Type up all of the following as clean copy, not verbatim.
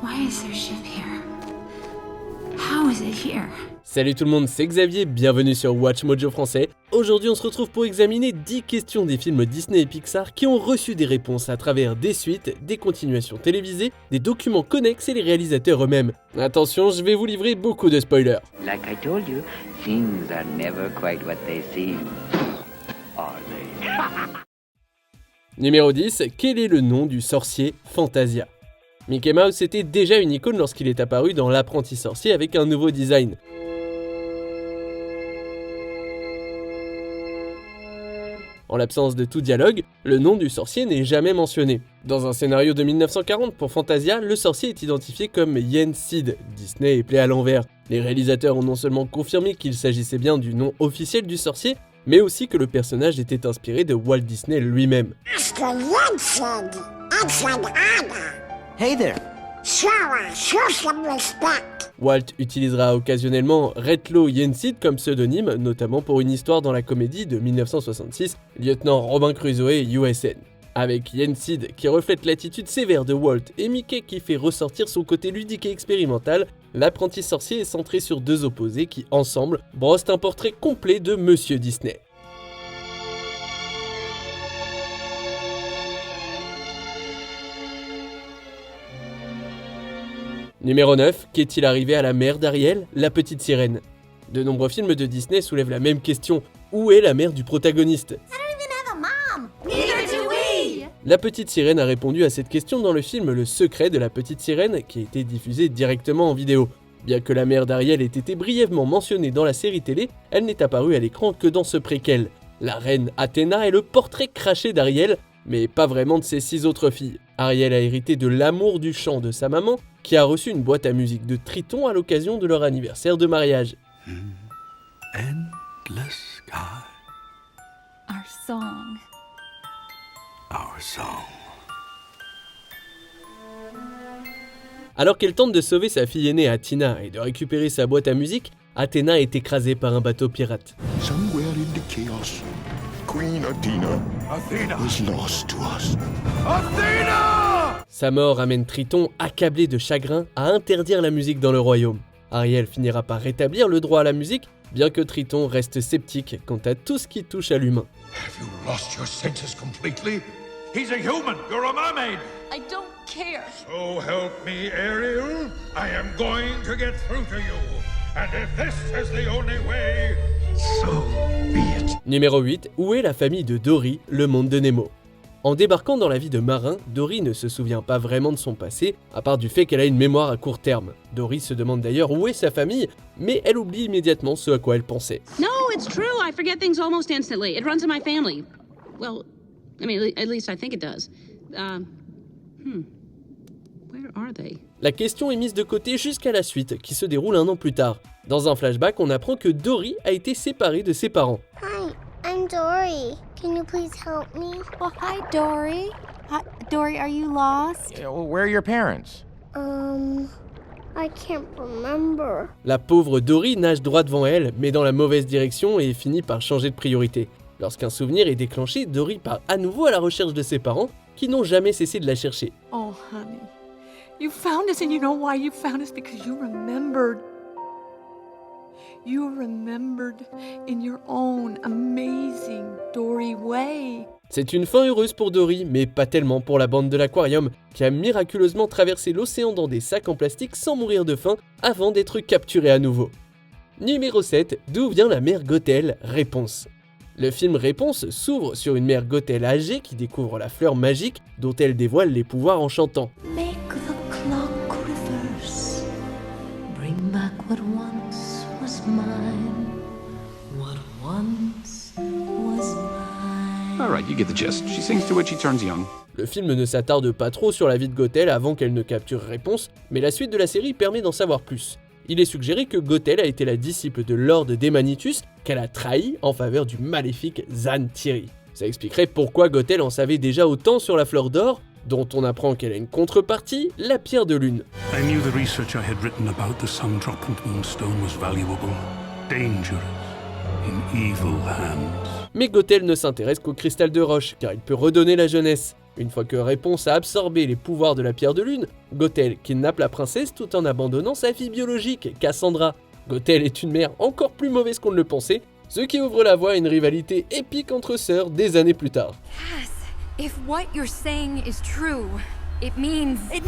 Why is there a ship here? How is it here? Salut tout le monde, c'est Xavier, bienvenue sur Watch Mojo français. Aujourd'hui on se retrouve pour examiner 10 questions des films Disney et Pixar qui ont reçu des réponses à travers des suites, des continuations télévisées, des documents connexes et les réalisateurs eux-mêmes. Attention, je vais vous livrer beaucoup de spoilers. Like I told you, things are never quite what they seem. Are they? Numéro 10, quel est le nom du sorcier Fantasia? Mickey Mouse était déjà une icône lorsqu'il est apparu dans L'Apprenti Sorcier avec un nouveau design. En l'absence de tout dialogue, le nom du sorcier n'est jamais mentionné. Dans un scénario de 1940 pour Fantasia, le sorcier est identifié comme Yen Sid, Disney est play à l'envers. Les réalisateurs ont non seulement confirmé qu'il s'agissait bien du nom officiel du sorcier, mais aussi que le personnage était inspiré de Walt Disney lui-même. Mr. Yen Sid, excellent honor. Hey there. Show some respect. Walt utilisera occasionnellement Retlo Yen Sid comme pseudonyme, notamment pour une histoire dans la comédie de 1966, Lieutenant Robin Crusoe USN. Avec Yen Sid qui reflète l'attitude sévère de Walt et Mickey qui fait ressortir son côté ludique et expérimental, L'Apprenti Sorcier est centré sur deux opposés qui, ensemble, brossent un portrait complet de Monsieur Disney. Numéro 9, qu'est-il arrivé à la mère d'Ariel, la petite sirène? De nombreux films de Disney soulèvent la même question, où est la mère du protagoniste? La petite sirène a répondu à cette question dans le film Le Secret de la petite sirène qui a été diffusé directement en vidéo. Bien que la mère d'Ariel ait été brièvement mentionnée dans la série télé, elle n'est apparue à l'écran que dans ce préquel. La reine Athéna est le portrait craché d'Ariel, mais pas vraiment de ses 6 autres filles. Ariel a hérité de l'amour du chant de sa maman, qui a reçu une boîte à musique de Triton à l'occasion de leur anniversaire de mariage. Endless sky, Our song. our song. Alors qu'elle tente de sauver sa fille aînée Athena et de récupérer sa boîte à musique, Athéna est écrasée par un bateau pirate. Somewhere in the chaos, Queen Athena is lost to us. Sa mort amène Triton, accablé de chagrin, à interdire la musique dans le royaume. Ariel finira par rétablir le droit à la musique, bien que Triton reste sceptique quant à tout ce qui touche à l'humain. Have you lost your senses completely? He's a human. You're a mermaid. I don't care. So help me, Ariel. I am going to get through to you. And if this is the only way, so be it. Numéro 8, où est la famille de Dory, le monde de Nemo? En débarquant dans la vie de marin, Dory ne se souvient pas vraiment de son passé, à part du fait qu'elle a une mémoire à court terme. Dory se demande d'ailleurs où est sa famille, mais elle oublie immédiatement ce à quoi elle pensait. No, it's true. I forget things almost instantly. It runs in my family. Well, I mean, at least I think it does. Where are they? La question est mise de côté jusqu'à la suite, qui se déroule un an plus tard. Dans un flashback, on apprend que Dory a été séparée de ses parents. Hi, I'm Dory. Can you please help me? Oh, hi, Dory. Hi, Dory, are you lost? Yeah, well, where are your parents? I can't remember. La pauvre Dory nage droit devant elle, mais dans la mauvaise direction et finit par changer de priorité. Lorsqu'un souvenir est déclenché, Dory part à nouveau à la recherche de ses parents, qui n'ont jamais cessé de la chercher. Oh, honey. You found us, and you know why you found us? Because you remembered. You remembered in your own amazing Dory way. C'est une fin heureuse pour Dory, mais pas tellement pour la bande de l'aquarium, qui a miraculeusement traversé l'océan dans des sacs en plastique sans mourir de faim avant d'être capturée à nouveau. Numéro 7, d'où vient la mère Gothel? Réponse. Le film Réponse s'ouvre sur une mère Gothel âgée qui découvre la fleur magique dont elle dévoile les pouvoirs en chantant. Make the clock reverse. Bring back what once was mine. What once was mine. All right, you get the gist. She sings to it, she turns young. Le film ne s'attarde pas trop sur la vie de Gothel avant qu'elle ne capture Réponse, mais la suite de la série permet d'en savoir plus. Il est suggéré que Gothel a été la disciple de Lord Demanitus, qu'elle a trahi en faveur du maléfique Zan Tiri. Ça expliquerait pourquoi Gothel en savait déjà autant sur la fleur d'or, dont on apprend qu'elle a une contrepartie, la pierre de lune. I knew the research I had written about the Sun Drop and Moonstone was valuable, dangerous, in evil hands. Mais Gothel ne s'intéresse qu'au cristal de roche, car il peut redonner la jeunesse. Une fois que Réponse a absorbé les pouvoirs de la Pierre de Lune, Gothel kidnappe la princesse tout en abandonnant sa fille biologique, Cassandra. Gothel est une mère encore plus mauvaise qu'on ne le pensait, ce qui ouvre la voie à une rivalité épique entre sœurs des années plus tard. Cass, if what you're saying is true, it means that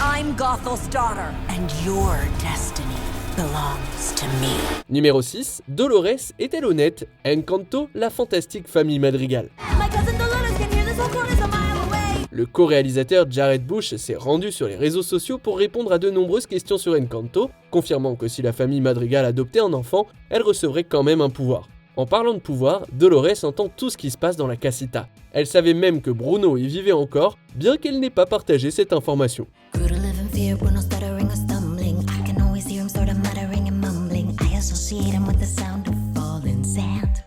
I'm Gothel's daughter, and your destiny belongs to me. Numéro 6, Dolores est-elle honnête? Encanto, la fantastique famille Madrigal. Le co-réalisateur Jared Bush s'est rendu sur les réseaux sociaux pour répondre à de nombreuses questions sur Encanto, confirmant que si la famille Madrigal adoptait un enfant, elle recevrait quand même un pouvoir. En parlant de pouvoir, Dolores entend tout ce qui se passe dans la casita. Elle savait même que Bruno y vivait encore, bien qu'elle n'ait pas partagé cette information.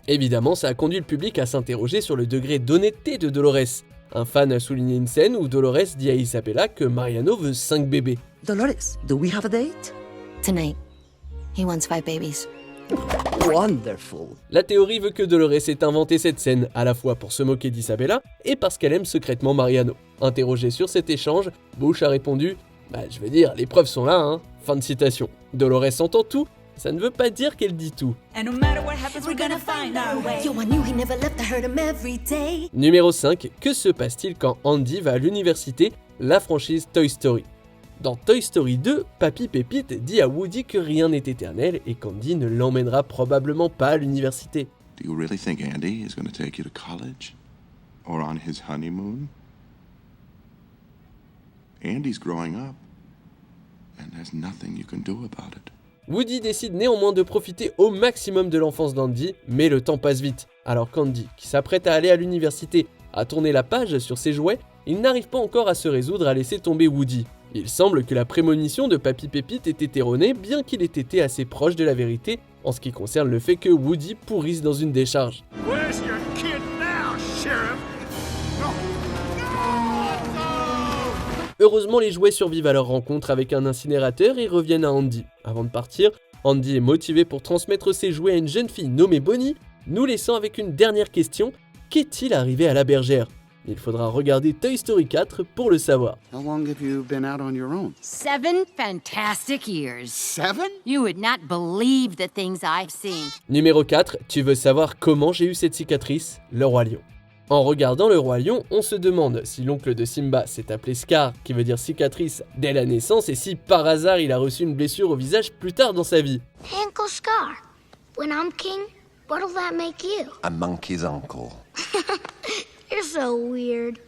Évidemment, ça a conduit le public à s'interroger sur le degré d'honnêteté de Dolores. Un fan a souligné une scène où Dolores dit à Isabella que Mariano veut 5 bébés. Dolores, do we have a date? Tonight, he wants 5 babies. Wonderful. La théorie veut que Dolores ait inventé cette scène, à la fois pour se moquer d'Isabella et parce qu'elle aime secrètement Mariano. Interrogé sur cet échange, Bush a répondu « je veux dire, les preuves sont là, hein ». Fin de citation. Dolores entend tout, ça ne veut pas dire qu'elle dit tout. Numéro 5, que se passe-t-il quand Andy va à l'université, la franchise Toy Story? Dans Toy Story 2, Papy Pépite dit à Woody que rien n'est éternel et qu'Andy ne l'emmènera probablement pas à l'université. Do you really think Andy is going to take you to college? Or on his honeymoon? Andy's growing up, and there's nothing you can do about it. Woody décide néanmoins de profiter au maximum de l'enfance d'Andy, mais le temps passe vite. Alors qu'Andy, qui s'apprête à aller à l'université, a tourné la page sur ses jouets, il n'arrive pas encore à se résoudre à laisser tomber Woody. Il semble que la prémonition de Papy Pépite était erronée, bien qu'il ait été assez proche de la vérité en ce qui concerne le fait que Woody pourrisse dans une décharge. Where's your kid now, Sheriff? Heureusement, les jouets survivent à leur rencontre avec un incinérateur et reviennent à Andy. Avant de partir, Andy est motivé pour transmettre ses jouets à une jeune fille nommée Bonnie, nous laissant avec une dernière question, qu'est-il arrivé à la bergère? Il faudra regarder Toy Story 4 pour le savoir. How long have you been out on your own? 7 fantastic years. 7? You would not believe the things I've seen. Numéro 4, tu veux savoir comment j'ai eu cette cicatrice? Le Roi Lion. En regardant Le Roi Lion, on se demande si l'oncle de Simba s'est appelé Scar, qui veut dire cicatrice, dès la naissance, et si par hasard il a reçu une blessure au visage plus tard dans sa vie. Hey, Uncle Scar, when I'm king, what'll that make you? A monkey's uncle. You're so weird.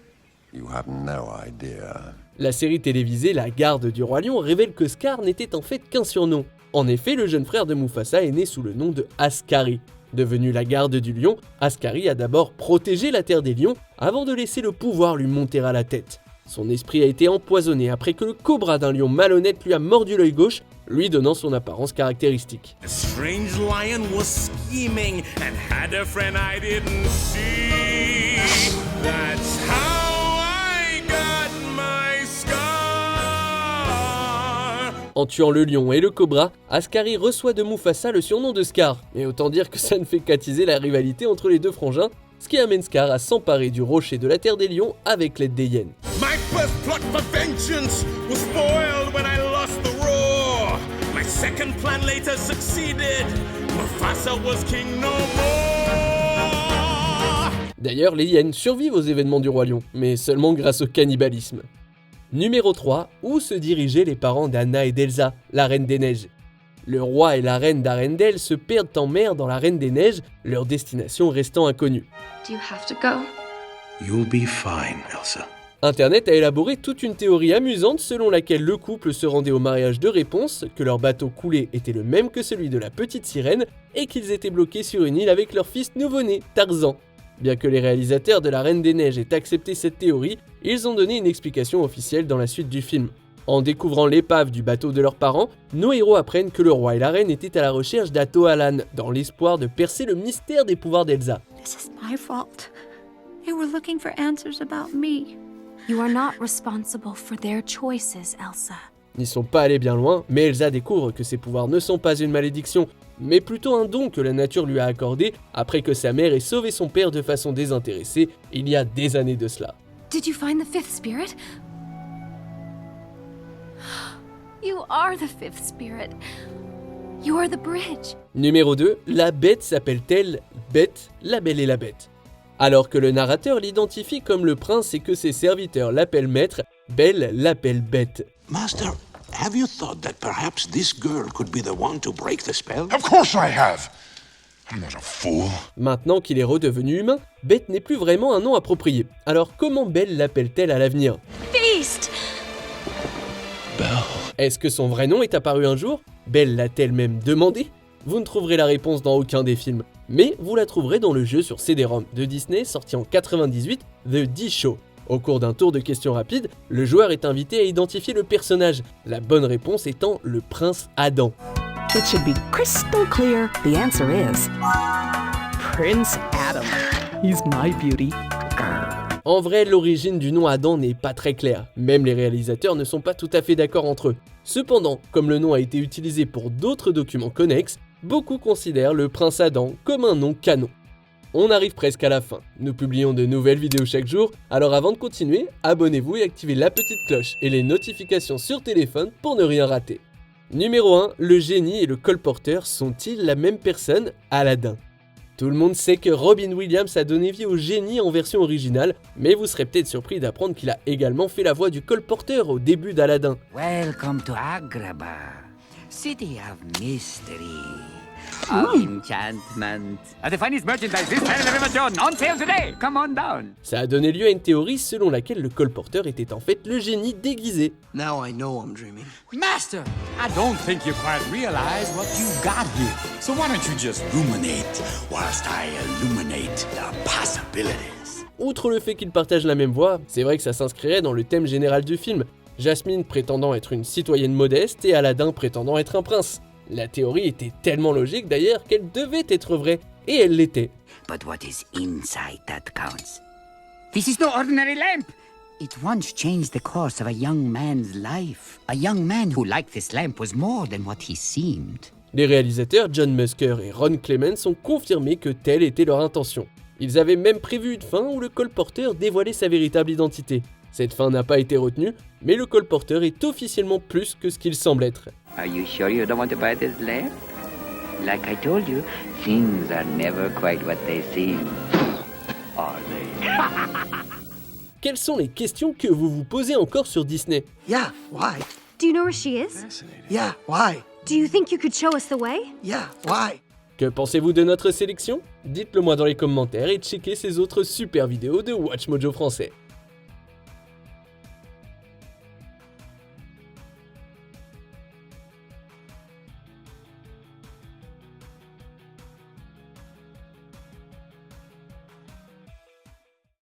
You have no idea. La série télévisée La Garde du Roi Lion révèle que Scar n'était en fait qu'un surnom. En effet, le jeune frère de Mufasa est né sous le nom de Ascari. Devenu la garde du lion, Ascari a d'abord protégé la terre des lions avant de laisser le pouvoir lui monter à la tête. Son esprit a été empoisonné après que le cobra d'un lion malhonnête lui a mordu l'œil gauche, lui donnant son apparence caractéristique. A strange lion was scheming and had a friend I didn't see. That's how I got my scar. En tuant le lion et le cobra, Ascari reçoit de Mufasa le surnom de Scar. Mais autant dire que ça ne fait qu'attiser la rivalité entre les deux frangins, ce qui amène Scar à s'emparer du rocher de la terre des lions avec l'aide des hyènes. My first plot for vengeance was spoiled when I lost the roar. My second plan later succeeded. Mufasa was king no more. D'ailleurs, les hyènes survivent aux événements du Roi Lion, mais seulement grâce au cannibalisme. Numéro 3, où se dirigeaient les parents d'Anna et d'Elsa, la Reine des Neiges? Le roi et la reine d'Arendelle se perdent en mer dans la Reine des Neiges, leur destination restant inconnue. Do you have to go? You'll be fine, Elsa. Internet a élaboré toute une théorie amusante selon laquelle le couple se rendait au mariage de Réponse, que leur bateau coulé était le même que celui de la petite sirène et qu'ils étaient bloqués sur une île avec leur fils nouveau-né, Tarzan. Bien que les réalisateurs de la Reine des Neiges aient accepté cette théorie, ils ont donné une explication officielle dans la suite du film. En découvrant l'épave du bateau de leurs parents, nos héros apprennent que le roi et la reine étaient à la recherche d'Atoalan, dans l'espoir de percer le mystère des pouvoirs d'Elsa. This is my fault. They were looking for answers about me. You are not responsible for their choices, Elsa. N'y sont pas allés bien loin, mais Elsa découvre que ses pouvoirs ne sont pas une malédiction, mais plutôt un don que la nature lui a accordé après que sa mère ait sauvé son père de façon désintéressée il y a des années de cela. Did you find the fifth spirit? You are the fifth spirit. You are the bridge. Numéro 2, la bête s'appelle-t-elle Bête, la Belle et la Bête? Alors que le narrateur l'identifie comme le prince et que ses serviteurs l'appellent maître, Belle l'appelle Bête. Master, have you thought that perhaps this girl could be the one to break the spell? Of course I have. I'm not a fool. Maintenant qu'il est redevenu humain, Bête n'est plus vraiment un nom approprié. Alors comment Belle l'appelle-t-elle à l'avenir? Beast! Belle. Est-ce que son vrai nom est apparu un jour? Belle l'a-t-elle même demandé? Vous ne trouverez la réponse dans aucun des films, mais vous la trouverez dans le jeu sur CD-ROM de Disney sorti en 98, The D-Show. Au cours d'un tour de questions rapides, le joueur est invité à identifier le personnage, la bonne réponse étant le prince Adam. It should be crystal clear. The answer is Prince Adam. He's my beauty. En vrai, l'origine du nom Adam n'est pas très claire, même les réalisateurs ne sont pas tout à fait d'accord entre eux. Cependant, comme le nom a été utilisé pour d'autres documents connexes, beaucoup considèrent le prince Adam comme un nom canon. On arrive presque à la fin, nous publions de nouvelles vidéos chaque jour, alors avant de continuer, abonnez-vous et activez la petite cloche et les notifications sur téléphone pour ne rien rater. Numéro 1, le génie et le colporteur sont-ils la même personne? Aladdin. Tout le monde sait que Robin Williams a donné vie au génie en version originale, mais vous serez peut-être surpris d'apprendre qu'il a également fait la voix du colporteur au début d'Aladdin. Welcome to Agrabah, city of mystery, of enchantment. The finest merchandise this side of the River John, on sale today. Come on down. Ça a donné lieu à une théorie selon laquelle le colporteur était en fait le génie déguisé. Now I know I'm dreaming. Master, I don't think you quite realize what you've got here. So why don't you just ruminate whilst I illuminate the possibilities? Outre le fait qu'ils partagent la même voix, c'est vrai que ça s'inscrirait dans le thème général du film. Jasmine prétendant être une citoyenne modeste et Aladdin prétendant être un prince. La théorie était tellement logique d'ailleurs qu'elle devait être vraie, et elle l'était. But what is inside that counts. This is no ordinary lamp. It once changed the course of a young man's life. A young man who liked this lamp was more than what he seemed. Les réalisateurs John Musker et Ron Clements ont confirmé que telle était leur intention. Ils avaient même prévu une fin où le colporteur dévoilait sa véritable identité. Cette fin n'a pas été retenue, mais le colporteur est officiellement plus que ce qu'il semble être. Are you sure you don't want to buy this lamp? Like I told you, things are never quite what they seem. Are they? Quelles sont les questions que vous vous posez encore sur Disney? Yeah, why? Do you know where she is? Yeah, why? Do you think you could show us the way? Yeah, why? Que pensez-vous de notre sélection? Dites-le moi dans les commentaires et checkez ces autres super vidéos de Watch Mojo français.